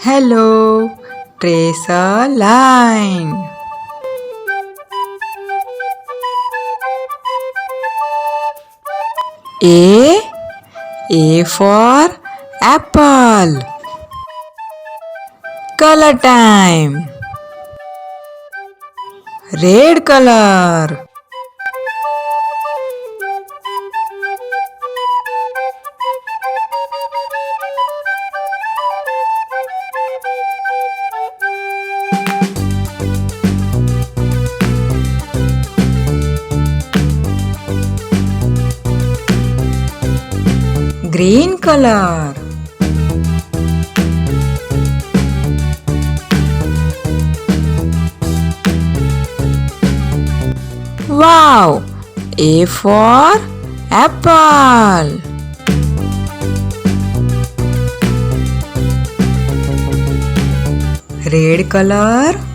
Hello, trace a line. A for apple. Color time. Red color. Green color. Wow! A for apple. Red color.